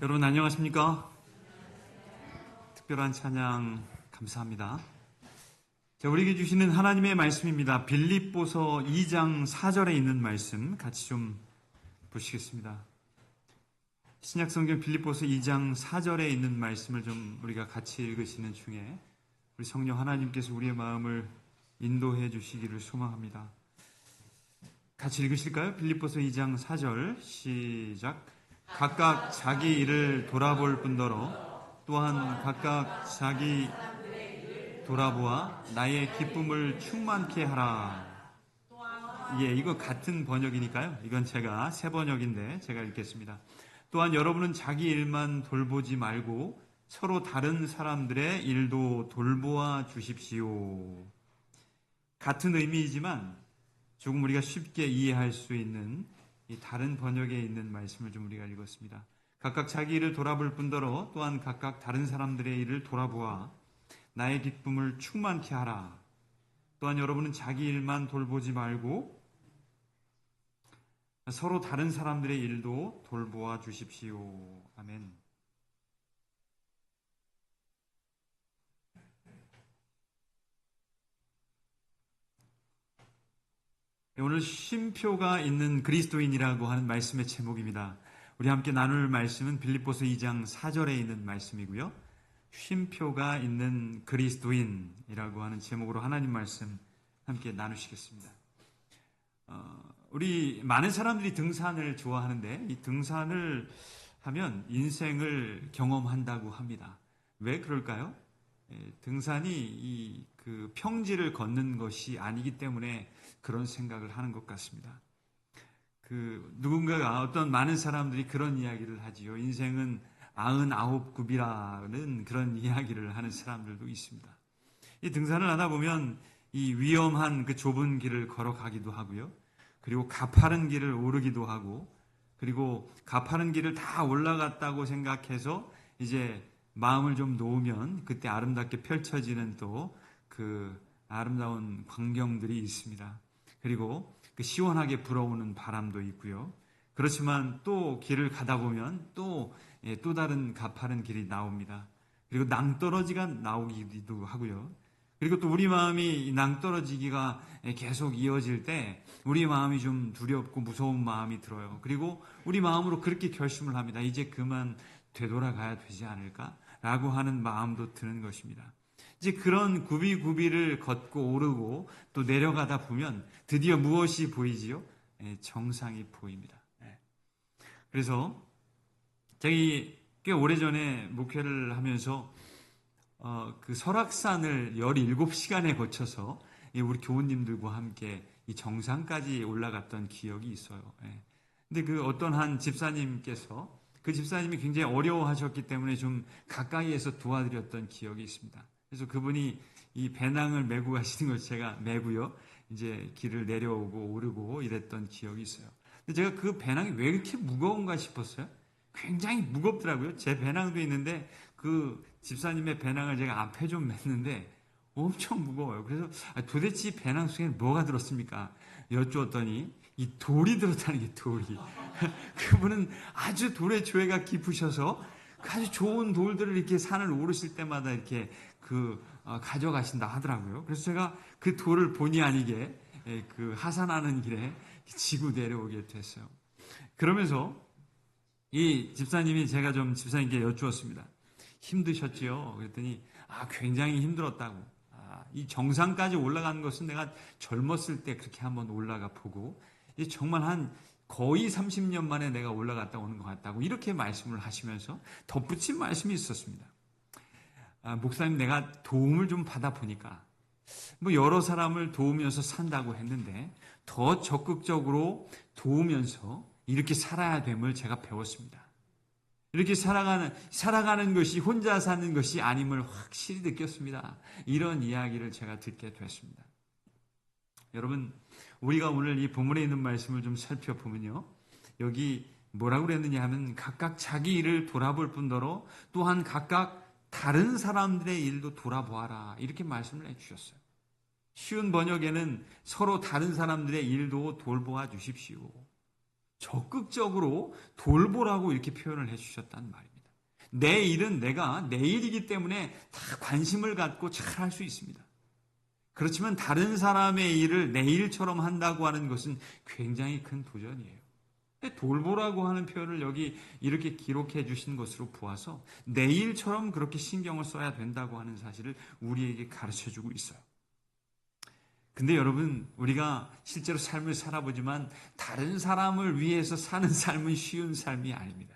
여러분 안녕하십니까? 특별한 찬양 감사합니다. 자, 우리에게 주시는 하나님의 말씀입니다. 빌립보서 2장 4절에 있는 말씀 같이 좀 보시겠습니다. 신약성경 빌립보서 2장 4절에 있는 말씀을 좀 우리가 같이 읽으시는 중에 우리 성령 하나님께서 우리의 마음을 인도해 주시기를 소망합니다. 같이 읽으실까요? 빌립보서 2장 4절 시작. 각각 자기 일을 돌아볼 뿐더러 또한 각각 자기 돌아보아 나의 기쁨을 충만케 하라. 예, 이거 같은 번역이니까요. 이건 제가 새 번역인데 제가 읽겠습니다. 또한 여러분은 자기 일만 돌보지 말고 서로 다른 사람들의 일도 돌보아 주십시오. 같은 의미이지만 조금 우리가 쉽게 이해할 수 있는 이 다른 번역에 있는 말씀을 좀 우리가 읽었습니다. 각각 자기 일을 돌아볼 뿐더러 또한 각각 다른 사람들의 일을 돌아보아 나의 기쁨을 충만케 하라. 또한 여러분은 자기 일만 돌보지 말고 서로 다른 사람들의 일도 돌보아 주십시오. 아멘. 오늘 쉼표가 있는 그리스도인이라고 하는 말씀의 제목입니다. 우리 함께 나눌 말씀은 빌립보서 2장 4절에 있는 말씀이고요. 쉼표가 있는 그리스도인이라고 하는 제목으로 하나님 말씀 함께 나누시겠습니다. 우리 많은 사람들이 등산을 좋아하는데 이 등산을 하면 인생을 경험한다고 합니다. 왜 그럴까요? 등산이 그 평지를 걷는 것이 아니기 때문에 그런 생각을 하는 것 같습니다. 누군가가 어떤 많은 사람들이 그런 이야기를 하지요. 인생은 99굽이라는 그런 이야기를 하는 사람들도 있습니다. 이 등산을 하다 보면 이 위험한 그 좁은 길을 걸어가기도 하고요. 그리고 가파른 길을 오르기도 하고, 그리고 가파른 길을 다 올라갔다고 생각해서 이제 마음을 좀 놓으면 그때 아름답게 펼쳐지는 또 그 아름다운 광경들이 있습니다. 그리고 그 시원하게 불어오는 바람도 있고요. 그렇지만 또 길을 가다 보면 또 다른 가파른 길이 나옵니다. 그리고 낭떠러지가 나오기도 하고요. 그리고 또 우리 마음이 낭떠러지기가 계속 이어질 때 우리 마음이 좀 두렵고 무서운 마음이 들어요. 그리고 우리 마음으로 그렇게 결심을 합니다. 이제 그만 되돌아가야 되지 않을까라고 하는 마음도 드는 것입니다. 이제 그런 구비구비를 걷고 오르고 또 내려가다 보면 드디어 무엇이 보이지요? 정상이 보입니다. 그래서 저희 꽤 오래전에 목회를 하면서 그 설악산을 17시간에 거쳐서 우리 교우님들과 함께 이 정상까지 올라갔던 기억이 있어요. 근데 그 어떤 한 집사님께서 그 집사님이 굉장히 어려워하셨기 때문에 좀 가까이에서 도와드렸던 기억이 있습니다. 그래서 그분이 이 배낭을 메고 가시는 걸 제가 메고요. 이제 길을 내려오고 오르고 이랬던 기억이 있어요. 근데 제가 그 배낭이 왜 이렇게 무거운가 싶었어요. 굉장히 무겁더라고요. 제 배낭도 있는데 그 집사님의 배낭을 제가 앞에 좀 맸는데 엄청 무거워요. 그래서 도대체 이 배낭 속에 뭐가 들었습니까? 여쭈었더니 이 돌이 들었다는 게 돌이. 그분은 아주 돌의 조예가 깊으셔서 아주 좋은 돌들을 이렇게 산을 오르실 때마다 이렇게 가져가신다 하더라고요. 그래서 제가 그 돌을 본의 아니게 그 하산하는 길에 지고 내려오게 됐어요. 그러면서 이 집사님이 제가 좀 집사님께 여쭈었습니다. 힘드셨지요? 그랬더니 굉장히 힘들었다고. 이 정상까지 올라가는 것은 내가 젊었을 때 그렇게 한번 올라가 보고 정말 한 거의 30년 만에 내가 올라갔다 오는 것 같다고 이렇게 말씀을 하시면서 덧붙인 말씀이 있었습니다. 목사님, 내가 도움을 좀 받아보니까 여러 사람을 도우면서 산다고 했는데 더 적극적으로 도우면서 이렇게 살아야 됨을 제가 배웠습니다. 이렇게 살아가는 것이 혼자 사는 것이 아님을 확실히 느꼈습니다. 이런 이야기를 제가 듣게 됐습니다. 여러분, 우리가 오늘 이 본문에 있는 말씀을 좀 살펴보면요. 여기 뭐라고 그랬느냐 하면 각각 자기 일을 돌아볼 뿐더러 또한 각각 다른 사람들의 일도 돌아보아라. 이렇게 말씀을 해주셨어요. 쉬운 번역에는 서로 다른 사람들의 일도 돌보아 주십시오. 적극적으로 돌보라고 이렇게 표현을 해주셨단 말입니다. 내 일은 내가 내 일이기 때문에 다 관심을 갖고 잘 할 수 있습니다. 그렇지만 다른 사람의 일을 내 일처럼 한다고 하는 것은 굉장히 큰 도전이에요. 돌보라고 하는 표현을 여기 이렇게 기록해 주신 것으로 보아서 내 일처럼 그렇게 신경을 써야 된다고 하는 사실을 우리에게 가르쳐 주고 있어요. 근데 여러분, 우리가 실제로 삶을 살아보지만 다른 사람을 위해서 사는 삶은 쉬운 삶이 아닙니다.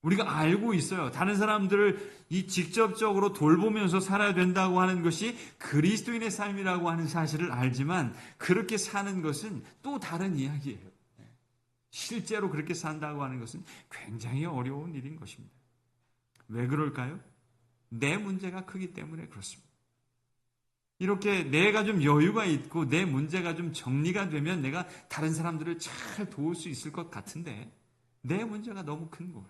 우리가 알고 있어요. 다른 사람들을 직접적으로 돌보면서 살아야 된다고 하는 것이 그리스도인의 삶이라고 하는 사실을 알지만 그렇게 사는 것은 또 다른 이야기예요. 실제로 그렇게 산다고 하는 것은 굉장히 어려운 일인 것입니다. 왜 그럴까요? 내 문제가 크기 때문에 그렇습니다. 이렇게 내가 좀 여유가 있고 내 문제가 좀 정리가 되면 내가 다른 사람들을 잘 도울 수 있을 것 같은데 내 문제가 너무 큰 거예요.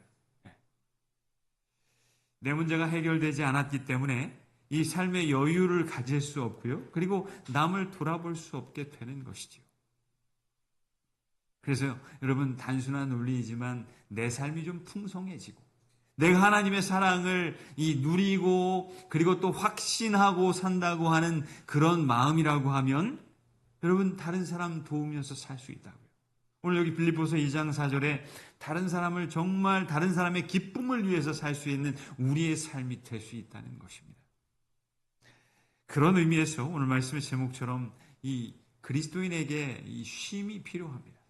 내 문제가 해결되지 않았기 때문에 이 삶의 여유를 가질 수 없고요. 그리고 남을 돌아볼 수 없게 되는 것이지요. 그래서 여러분, 단순한 논리이지만 내 삶이 좀 풍성해지고 내가 하나님의 사랑을 누리고 그리고 또 확신하고 산다고 하는 그런 마음이라고 하면 여러분, 다른 사람 도우면서 살 수 있다고요. 오늘 여기 빌립보서 2장 4절에 다른 사람을 정말 다른 사람의 기쁨을 위해서 살 수 있는 우리의 삶이 될 수 있다는 것입니다. 그런 의미에서 오늘 말씀의 제목처럼 이 그리스도인에게 이 쉼이 필요합니다.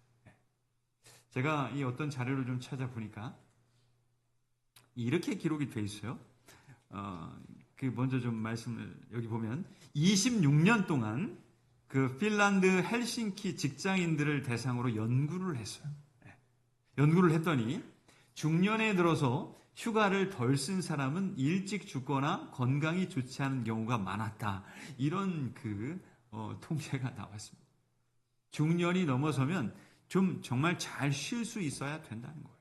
제가 이 어떤 자료를 좀 찾아보니까 이렇게 기록이 돼 있어요. 먼저 좀 말씀을 여기 보면 26년 동안 그 핀란드 헬싱키 직장인들을 대상으로 연구를 했어요. 연구를 했더니 중년에 들어서 휴가를 덜 쓴 사람은 일찍 죽거나 건강이 좋지 않은 경우가 많았다. 이런 통계가 나왔습니다. 중년이 넘어서면 좀 정말 잘 쉴 수 있어야 된다는 거예요.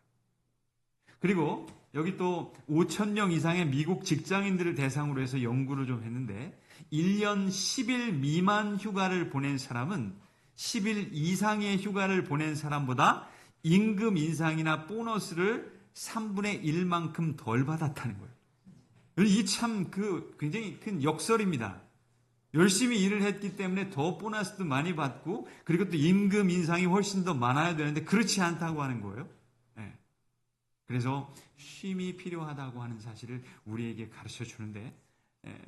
그리고 여기 또 5,000명 이상의 미국 직장인들을 대상으로 해서 연구를 좀 했는데 1년 10일 미만 휴가를 보낸 사람은 10일 이상의 휴가를 보낸 사람보다 임금 인상이나 보너스를 3분의 1만큼 덜 받았다는 거예요. 이 참 굉장히 큰 역설입니다. 열심히 일을 했기 때문에 더 보너스도 많이 받고 그리고 또 임금 인상이 훨씬 더 많아야 되는데 그렇지 않다고 하는 거예요. 그래서 쉼이 필요하다고 하는 사실을 우리에게 가르쳐 주는데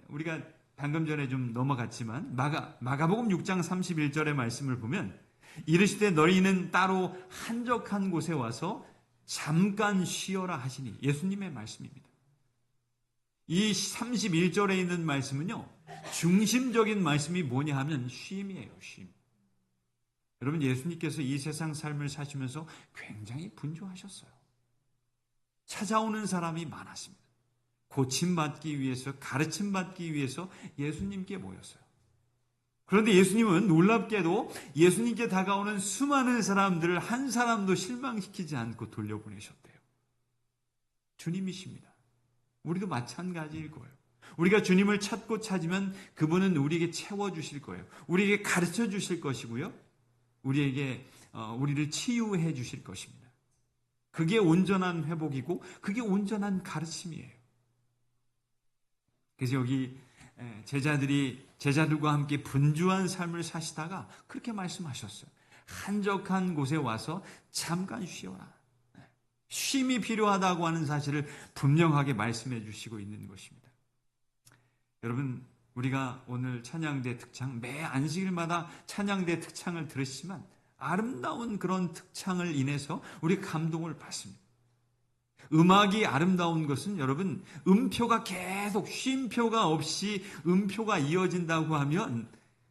우리가 방금 전에 좀 넘어갔지만 마가복음 6장 31절의 말씀을 보면 이르시되 너희는 따로 한적한 곳에 와서 잠깐 쉬어라 하시니 예수님의 말씀입니다. 이 31절에 있는 말씀은요, 중심적인 말씀이 뭐냐 하면 쉼이에요. 쉼. 여러분, 예수님께서 이 세상 삶을 사시면서 굉장히 분주하셨어요. 찾아오는 사람이 많았습니다. 고침받기 위해서, 가르침받기 위해서 예수님께 모였어요. 그런데 예수님은 놀랍게도 예수님께 다가오는 수많은 사람들을 한 사람도 실망시키지 않고 돌려보내셨대요. 주님이십니다. 우리도 마찬가지일 거예요. 우리가 주님을 찾고 찾으면 그분은 우리에게 채워주실 거예요. 우리에게 가르쳐 주실 것이고요. 우리를 치유해 주실 것입니다. 그게 온전한 회복이고 그게 온전한 가르침이에요. 그래서 여기 제자들과 함께 분주한 삶을 사시다가 그렇게 말씀하셨어요. 한적한 곳에 와서 잠깐 쉬어라. 쉼이 필요하다고 하는 사실을 분명하게 말씀해 주시고 있는 것입니다. 여러분, 우리가 오늘 찬양대 특창, 매 안식일마다 찬양대 특창을 들으시지만 아름다운 그런 특창을 인해서 우리 감동을 받습니다. 음악이 아름다운 것은 여러분, 음표가 계속 쉼표가 없이 음표가 이어진다고 하면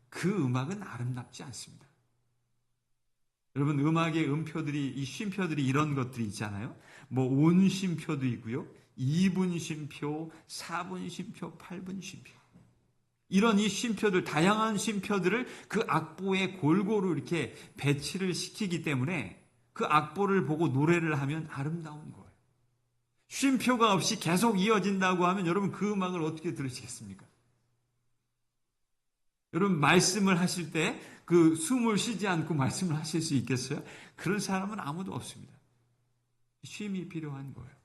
그 음악은 아름답지 않습니다. 여러분, 음악의 음표들이, 이 쉼표들이 이런 것들이 있잖아요. 온 쉼표도 있고요. 2분 쉼표, 4분 쉼표, 8분 쉼표. 이런 이 쉼표들, 다양한 쉼표들을 그 악보에 골고루 이렇게 배치를 시키기 때문에 그 악보를 보고 노래를 하면 아름다운 거예요. 쉼표가 없이 계속 이어진다고 하면 여러분 그 음악을 어떻게 들으시겠습니까? 여러분 말씀을 하실 때 그 숨을 쉬지 않고 말씀을 하실 수 있겠어요? 그런 사람은 아무도 없습니다. 쉼이 필요한 거예요.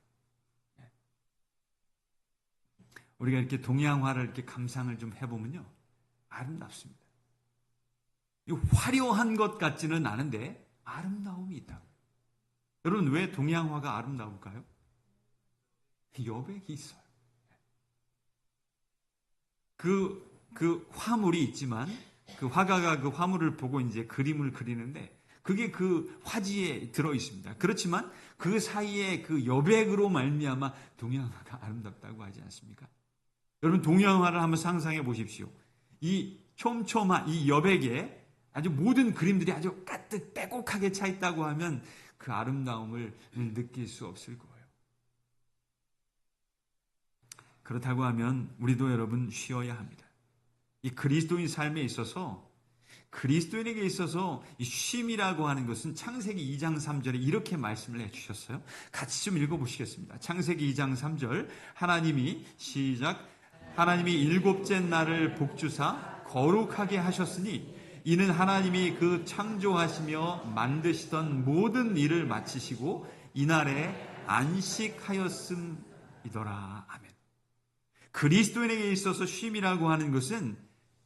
우리가 이렇게 동양화를 이렇게 감상을 좀 해보면요, 아름답습니다. 이 화려한 것 같지는 않은데 아름다움이 있다. 여러분, 왜 동양화가 아름다울까요? 여백이 있어요. 그 화물이 있지만 그 화가가 그 화물을 보고 이제 그림을 그리는데 그게 그 화지에 들어 있습니다. 그렇지만 그 사이에 그 여백으로 말미암아 동양화가 아름답다고 하지 않습니까? 여러분, 동양화를 한번 상상해 보십시오. 이 촘촘한 이 여백에 아주 모든 그림들이 아주 가득 빼곡하게 차 있다고 하면 그 아름다움을 느낄 수 없을 거예요. 그렇다고 하면 우리도 여러분 쉬어야 합니다. 이 그리스도인 삶에 있어서, 그리스도인에게 있어서 이 쉼이라고 하는 것은 창세기 2장 3절에 이렇게 말씀을 해주셨어요. 같이 좀 읽어보시겠습니다. 창세기 2장 3절, 하나님이 시작. 하나님이 일곱째 날을 복주사 거룩하게 하셨으니 이는 하나님이 그 창조하시며 만드시던 모든 일을 마치시고 이날에 안식하였음이더라. 아멘. 그리스도인에게 있어서 쉼이라고 하는 것은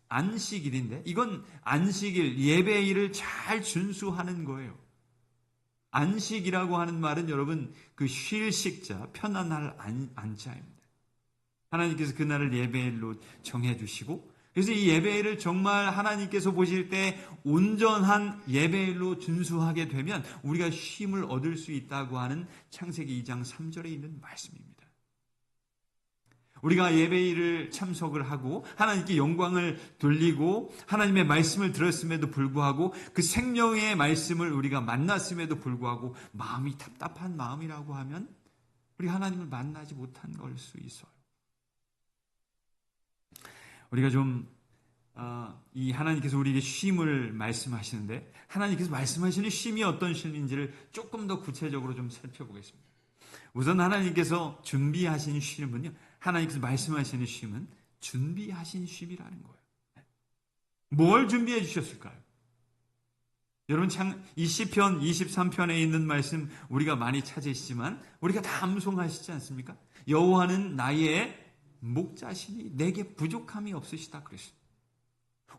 안식일인데, 이건 안식일, 예배일을 잘 준수하는 거예요. 안식이라고 하는 말은 여러분 그 쉴 식자, 편안할 안자입니다. 하나님께서 그날을 예배일로 정해주시고, 그래서 이 예배일을 정말 하나님께서 보실 때 온전한 예배일로 준수하게 되면 우리가 쉼을 얻을 수 있다고 하는 창세기 2장 3절에 있는 말씀입니다. 우리가 예배일을 참석을 하고 하나님께 영광을 돌리고 하나님의 말씀을 들었음에도 불구하고 그 생명의 말씀을 우리가 만났음에도 불구하고 마음이 답답한 마음이라고 하면 우리 하나님을 만나지 못한 걸 수 있어요. 우리가 좀 이 하나님께서 우리에게 쉼을 말씀하시는데 하나님께서 말씀하시는 쉼이 어떤 쉼인지를 조금 더 구체적으로 좀 살펴보겠습니다. 우선 하나님께서 준비하신 쉼은요, 하나님께서 말씀하시는 쉼은 준비하신 쉼이라는 거예요. 뭘 준비해 주셨을까요? 여러분, 이 시편 23편에 있는 말씀 우리가 많이 찾으시지만 우리가 다 암송하시지 않습니까? 여호와는 나의 목자시니 내게 부족함이 없으시다 그랬어요.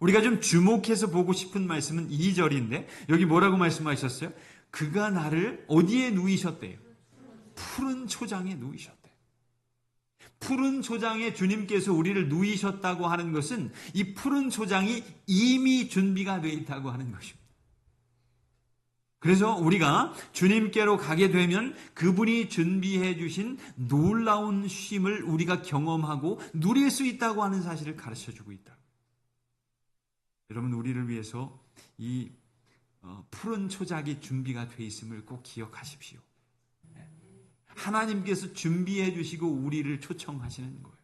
우리가 좀 주목해서 보고 싶은 말씀은 2절인데 여기 뭐라고 말씀하셨어요? 그가 나를 어디에 누이셨대요? 푸른 초장에 누이셨대요. 푸른 초장에 주님께서 우리를 누이셨다고 하는 것은 이 푸른 초장이 이미 준비가 되어 있다고 하는 것입니다. 그래서 우리가 주님께로 가게 되면 그분이 준비해 주신 놀라운 쉼을 우리가 경험하고 누릴 수 있다고 하는 사실을 가르쳐주고 있다. 여러분, 우리를 위해서 이 푸른 초장이 준비가 되어 있음을 꼭 기억하십시오. 하나님께서 준비해 주시고 우리를 초청하시는 거예요.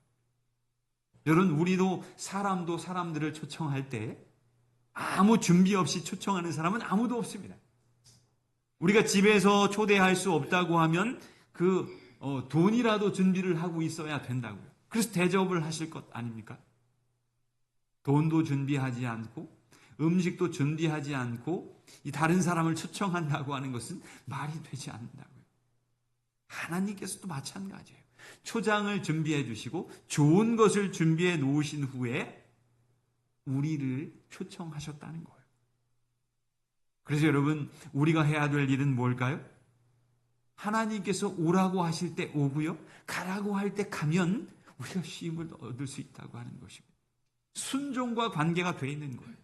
여러분, 우리도 사람들을 초청할 때 아무 준비 없이 초청하는 사람은 아무도 없습니다. 우리가 집에서 초대할 수 없다고 하면 돈이라도 준비를 하고 있어야 된다고요. 그래서 대접을 하실 것 아닙니까? 돈도 준비하지 않고 음식도 준비하지 않고 이 다른 사람을 초청한다고 하는 것은 말이 되지 않는다고요. 하나님께서도 마찬가지예요. 초장을 준비해 주시고 좋은 것을 준비해 놓으신 후에 우리를 초청하셨다는 거예요. 그래서 여러분, 우리가 해야 될 일은 뭘까요? 하나님께서 오라고 하실 때 오고요, 가라고 할 때 가면 우리가 쉼을 얻을 수 있다고 하는 것입니다. 순종과 관계가 돼 있는 거예요.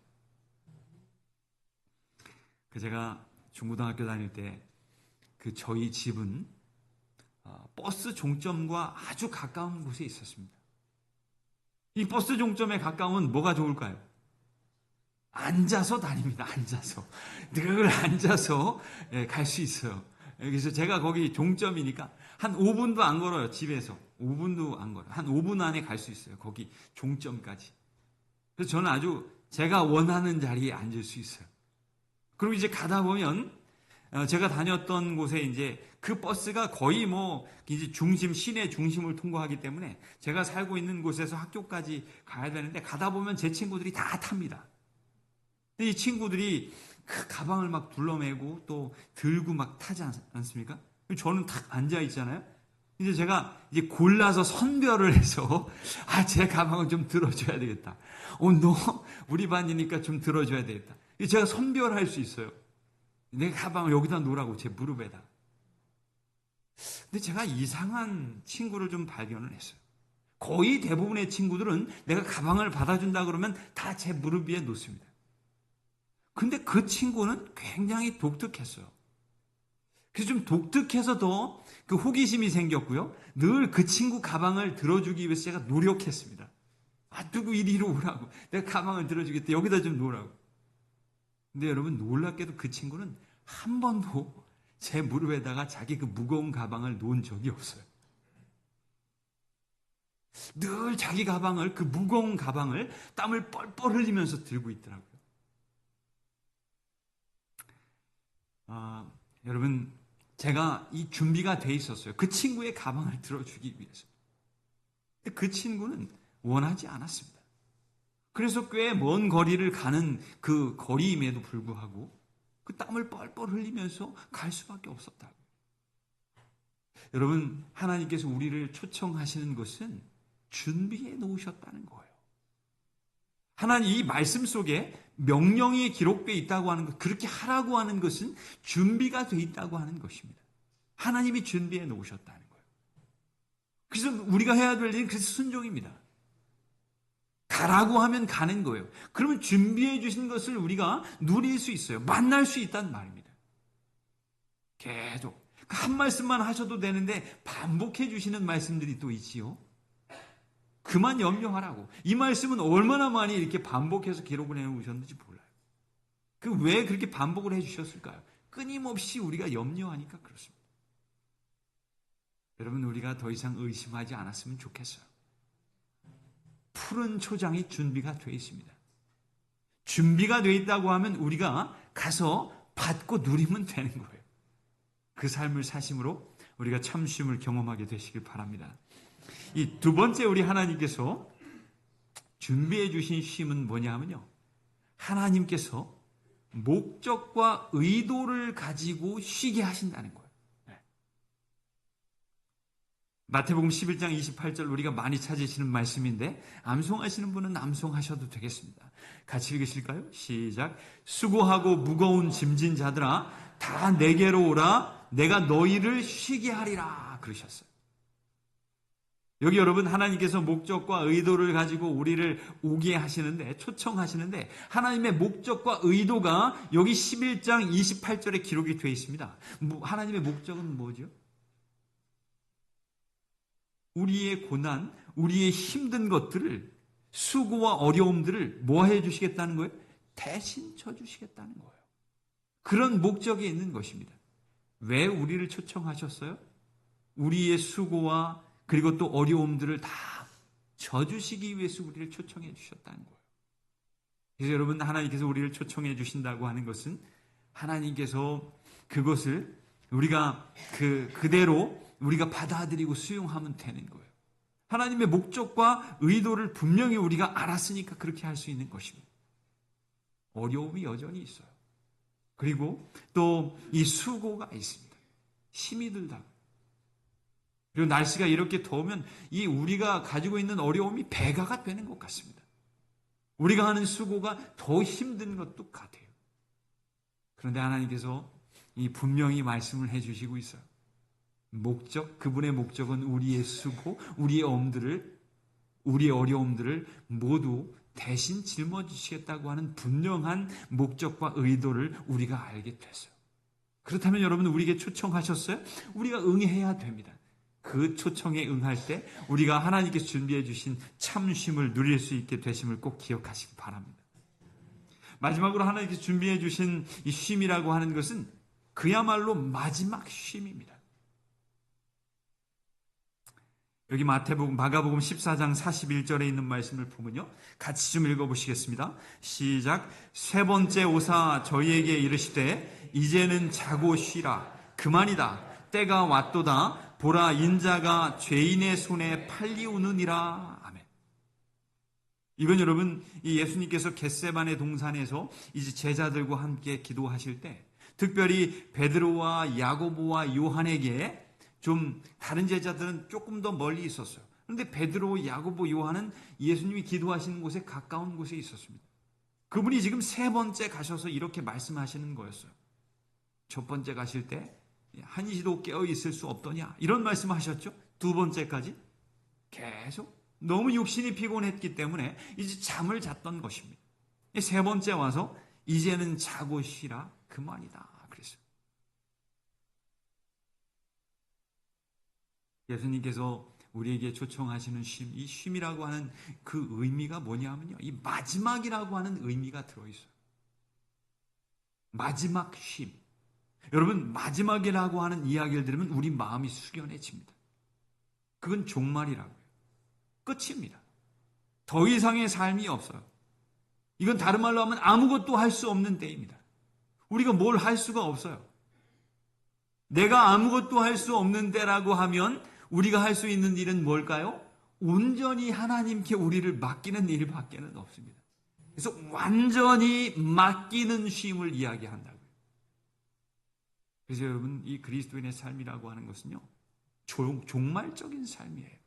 제가 중고등학교 다닐 때 저희 집은 버스 종점과 아주 가까운 곳에 있었습니다. 이 버스 종점에 가까우면 뭐가 좋을까요? 앉아서 다닙니다. 앉아서. 늘 앉아서 갈 수 있어요. 그래서 제가 거기 종점이니까 한 5분도 안 걸어요. 집에서. 5분도 안 걸어요. 한 5분 안에 갈 수 있어요. 거기 종점까지. 그래서 저는 아주 제가 원하는 자리에 앉을 수 있어요. 그리고 이제 가다 보면 제가 다녔던 곳에 이제 그 버스가 거의 이제 시내 중심을 통과하기 때문에 제가 살고 있는 곳에서 학교까지 가야 되는데 가다 보면 제 친구들이 다 탑니다. 근데 이 친구들이 그 가방을 막 둘러매고 또 들고 막 타지 않습니까? 저는 탁 앉아 있잖아요. 이제 제가 이제 골라서 선별을 해서, 제 가방은 좀 들어줘야 되겠다. 너 우리 반이니까 좀 들어줘야 되겠다. 제가 선별할 수 있어요. 내 가방을 여기다 놓으라고, 제 무릎에다. 근데 제가 이상한 친구를 좀 발견을 했어요. 거의 대부분의 친구들은 내가 가방을 받아준다 그러면 다 제 무릎 위에 놓습니다. 근데 그 친구는 굉장히 독특했어요. 그래서 좀 독특해서 더 그 호기심이 생겼고요. 늘 그 친구 가방을 들어주기 위해서 제가 노력했습니다. 누구 이리로 오라고. 내가 가방을 들어주겠다. 여기다 좀 놓으라고. 근데 여러분, 놀랍게도 그 친구는 한 번도 제 무릎에다가 자기 그 무거운 가방을 놓은 적이 없어요. 늘 자기 가방을, 그 무거운 가방을 땀을 뻘뻘 흘리면서 들고 있더라고요. 여러분, 제가 이 준비가 돼 있었어요. 그 친구의 가방을 들어주기 위해서. 근데 그 친구는 원하지 않았습니다. 그래서 꽤 먼 거리를 가는 그 거리임에도 불구하고 그 땀을 뻘뻘 흘리면서 갈 수밖에 없었다고요. 여러분, 하나님께서 우리를 초청하시는 것은 준비해 놓으셨다는 거예요. 하나님 이 말씀 속에 명령이 기록되어 있다고 하는 것, 그렇게 하라고 하는 것은 준비가 되어 있다고 하는 것입니다. 하나님이 준비해 놓으셨다는 거예요. 그래서 우리가 해야 될 일은 그래서 순종입니다. 가라고 하면 가는 거예요. 그러면 준비해 주신 것을 우리가 누릴 수 있어요. 만날 수 있다는 말입니다. 계속 한 말씀만 하셔도 되는데 반복해 주시는 말씀들이 또 있지요. 그만 염려하라고. 이 말씀은 얼마나 많이 이렇게 반복해서 기록을 해놓으셨는지 몰라요. 왜 그렇게 반복을 해주셨을까요? 끊임없이 우리가 염려하니까 그렇습니다. 여러분, 우리가 더 이상 의심하지 않았으면 좋겠어요. 푸른 초장이 준비가 되어 있습니다. 준비가 되어 있다고 하면 우리가 가서 받고 누리면 되는 거예요. 그 삶을 사심으로 우리가 참 쉼을 경험하게 되시길 바랍니다. 이 두 번째, 우리 하나님께서 준비해 주신 쉼은 뭐냐 하면요, 하나님께서 목적과 의도를 가지고 쉬게 하신다는 거예요. 마태복음 11장 28절, 우리가 많이 찾으시는 말씀인데 암송하시는 분은 암송하셔도 되겠습니다. 같이 읽으실까요? 시작. 수고하고 무거운 짐진 자들아, 다 내게로 오라. 내가 너희를 쉬게 하리라. 그러셨어요. 여기 여러분, 하나님께서 목적과 의도를 가지고 우리를 오게 하시는데, 초청하시는데, 하나님의 목적과 의도가 여기 11장 28절에 기록이 되어 있습니다. 하나님의 목적은 뭐죠? 우리의 고난, 우리의 힘든 것들을, 수고와 어려움들을 뭐 해주시겠다는 거예요? 대신 져주시겠다는 거예요. 그런 목적이 있는 것입니다. 왜 우리를 초청하셨어요? 우리의 수고와 그리고 또 어려움들을 다 져주시기 위해서 우리를 초청해 주셨다는 거예요. 그래서 여러분, 하나님께서 우리를 초청해 주신다고 하는 것은 하나님께서 그것을 우리가 그대로 우리가 받아들이고 수용하면 되는 거예요. 하나님의 목적과 의도를 분명히 우리가 알았으니까 그렇게 할 수 있는 것입니다. 어려움이 여전히 있어요. 그리고 또 이 수고가 있습니다. 힘이 들다. 그리고 날씨가 이렇게 더우면 이 우리가 가지고 있는 어려움이 배가가 되는 것 같습니다. 우리가 하는 수고가 더 힘든 것도 같아요. 그런데 하나님께서 이 분명히 말씀을 해주시고 있어요. 목적, 그분의 목적은 우리의 수고, 우리의 어려움들을 모두 대신 짊어지시겠다고 하는 분명한 목적과 의도를 우리가 알게 됐어요. 그렇다면 여러분, 우리에게 초청하셨어요? 우리가 응해야 됩니다. 그 초청에 응할 때 우리가 하나님께서 준비해 주신 참쉼을 누릴 수 있게 되심을 꼭 기억하시기 바랍니다. 마지막으로 하나님께서 준비해 주신 이 쉼이라고 하는 것은 그야말로 마지막 쉼입니다. 여기 마가복음 14장 41절에 있는 말씀을 보면요, 같이 좀 읽어보시겠습니다. 시작. 세 번째 오사 저희에게 이르시되 이제는 자고 쉬라. 그만이다. 때가 왔도다. 보라, 인자가 죄인의 손에 팔리우느니라. 아멘. 이건 여러분, 이 예수님께서 겟세마네 동산에서 이제 제자들과 함께 기도하실 때 특별히 베드로와 야고보와 요한에게 좀 다른 제자들은 조금 더 멀리 있었어요. 그런데 베드로, 야고보, 요한은 예수님이 기도하시는 곳에 가까운 곳에 있었습니다. 그분이 지금 세 번째 가셔서 이렇게 말씀하시는 거였어요. 첫 번째 가실 때 한시도 깨어 있을 수 없더냐 이런 말씀하셨죠. 두 번째까지 계속 너무 육신이 피곤했기 때문에 이제 잠을 잤던 것입니다. 세 번째 와서 이제는 자고 쉬라 그만이다 그랬어요. 예수님께서 우리에게 초청하시는 쉼, 이 쉼이라고 하는 그 의미가 뭐냐면요, 이 마지막이라고 하는 의미가 들어있어요. 마지막 쉼. 여러분, 마지막이라고 하는 이야기를 들으면 우리 마음이 숙연해집니다. 그건 종말이라고요. 끝입니다. 더 이상의 삶이 없어요. 이건 다른 말로 하면 아무것도 할 수 없는 때입니다. 우리가 뭘 할 수가 없어요. 내가 아무것도 할 수 없는 때라고 하면 우리가 할 수 있는 일은 뭘까요? 온전히 하나님께 우리를 맡기는 일밖에는 없습니다. 그래서 완전히 맡기는 쉼을 이야기한다고요. 그래서 여러분, 이 그리스도인의 삶이라고 하는 것은요, 종말적인 삶이에요.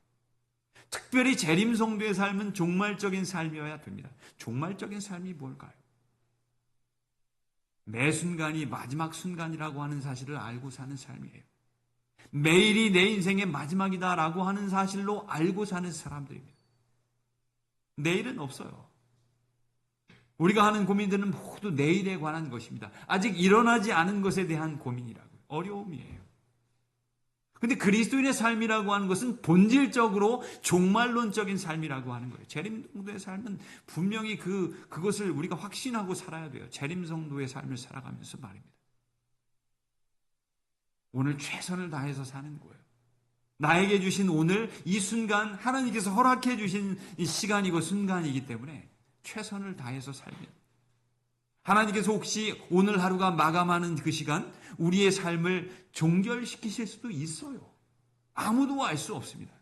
특별히 재림성도의 삶은 종말적인 삶이어야 됩니다. 종말적인 삶이 뭘까요? 매 순간이 마지막 순간이라고 하는 사실을 알고 사는 삶이에요. 매일이 내 인생의 마지막이다라고 하는 사실로 알고 사는 사람들입니다. 내일은 없어요. 우리가 하는 고민들은 모두 내일에 관한 것입니다. 아직 일어나지 않은 것에 대한 고민이라고요. 어려움이에요. 근데 그리스도인의 삶이라고 하는 것은 본질적으로 종말론적인 삶이라고 하는 거예요. 재림성도의 삶은 분명히 그것을 우리가 확신하고 살아야 돼요. 재림성도의 삶을 살아가면서 말입니다. 오늘 최선을 다해서 사는 거예요. 나에게 주신 오늘 이 순간 하나님께서 허락해 주신 이 시간이고 순간이기 때문에 최선을 다해서 살면 하나님께서 혹시 오늘 하루가 마감하는 그 시간 우리의 삶을 종결시키실 수도 있어요. 아무도 알 수 없습니다.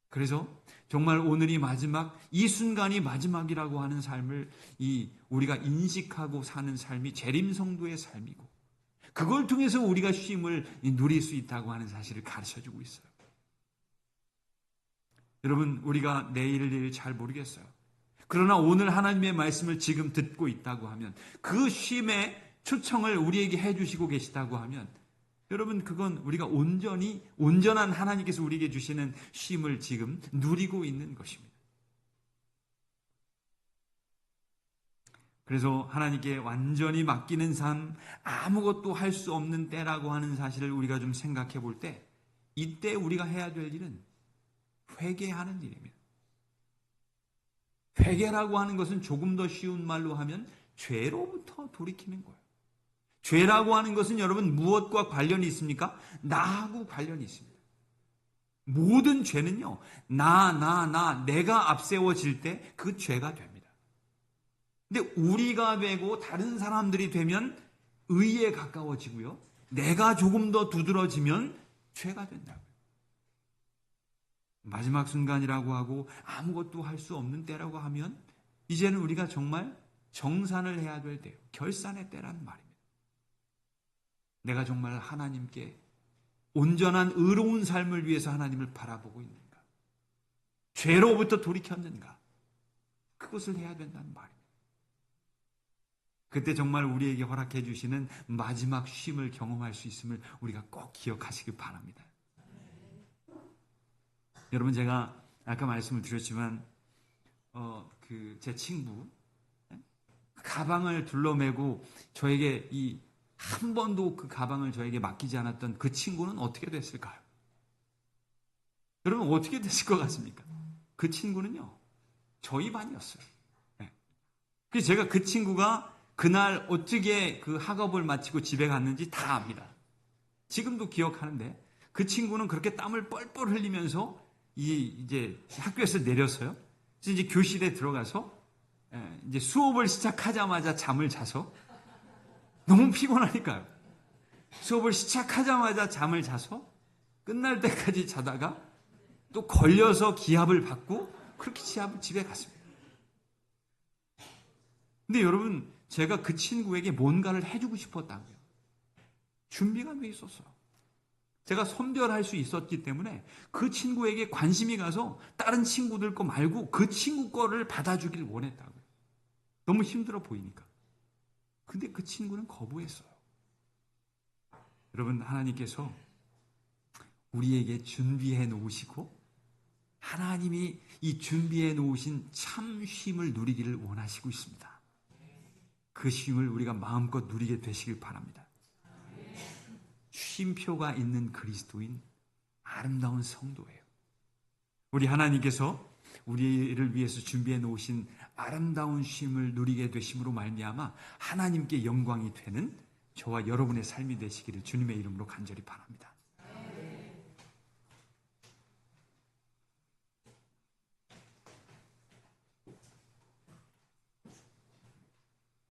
그래서 정말 오늘이 마지막, 이 순간이 마지막이라고 하는 삶을 우리가 인식하고 사는 삶이 재림성도의 삶이고 그걸 통해서 우리가 쉼을 누릴 수 있다고 하는 사실을 가르쳐주고 있어요. 여러분, 우리가 내일을 일 잘 모르겠어요. 그러나 오늘 하나님의 말씀을 지금 듣고 있다고 하면 그 쉼의 초청을 우리에게 해주시고 계시다고 하면 여러분, 그건 우리가 온전한 하나님께서 우리에게 주시는 쉼을 지금 누리고 있는 것입니다. 그래서 하나님께 완전히 맡기는 삶, 아무것도 할 수 없는 때라고 하는 사실을 우리가 좀 생각해 볼 때 이때 우리가 해야 될 일은 회개하는 일입니다. 회개라고 하는 것은 조금 더 쉬운 말로 하면 죄로부터 돌이키는 거예요. 죄라고 하는 것은 여러분 무엇과 관련이 있습니까? 나하고 관련이 있습니다. 모든 죄는요, 내가 앞세워질 때 그 죄가 됩니다. 근데 우리가 되고 다른 사람들이 되면 의에 가까워지고요. 내가 조금 더 두드러지면 죄가 된다고요. 마지막 순간이라고 하고 아무것도 할 수 없는 때라고 하면 이제는 우리가 정말 정산을 해야 될 때요. 결산의 때라는 말입니다. 내가 정말 하나님께 온전한 의로운 삶을 위해서 하나님을 바라보고 있는가? 죄로부터 돌이켰는가? 그것을 해야 된다는 말입니다. 그때 정말 우리에게 허락해 주시는 마지막 쉼을 경험할 수 있음을 우리가 꼭 기억하시길 바랍니다. 여러분, 제가 아까 말씀을 드렸지만 제 친구 가방을 둘러매고 저에게 한 번도 그 가방을 저에게 맡기지 않았던 그 친구는 어떻게 됐을까요? 여러분, 어떻게 됐을 것 같습니까? 그 친구는요, 저희 반이었어요. 그래서 제가 그 친구가 그날 어떻게 그 학업을 마치고 집에 갔는지 다 압니다. 지금도 기억하는데 그 친구는 그렇게 땀을 뻘뻘 흘리면서 이제 학교에서 내렸어요. 그래서 이제 교실에 들어가서 이제 수업을 시작하자마자 잠을 자서 너무 피곤하니까요. 수업을 시작하자마자 잠을 자서 끝날 때까지 자다가 또 걸려서 기합을 받고 그렇게 집에 갔습니다. 근데 여러분, 제가 그 친구에게 뭔가를 해주고 싶었다고요. 준비가 돼 있었어요. 제가 선별할 수 있었기 때문에 그 친구에게 관심이 가서 다른 친구들 거 말고 그 친구 거를 받아주길 원했다고요. 너무 힘들어 보이니까. 근데 그 친구는 거부했어요. 여러분, 하나님께서 우리에게 준비해 놓으시고 하나님이 이 준비해 놓으신 참 쉼을 누리기를 원하시고 있습니다. 그 쉼을 우리가 마음껏 누리게 되시길 바랍니다. 쉼표가 있는 그리스도인, 아름다운 성도예요. 우리 하나님께서 우리를 위해서 준비해 놓으신 아름다운 쉼을 누리게 되심으로 말미암아 하나님께 영광이 되는 저와 여러분의 삶이 되시기를 주님의 이름으로 간절히 바랍니다.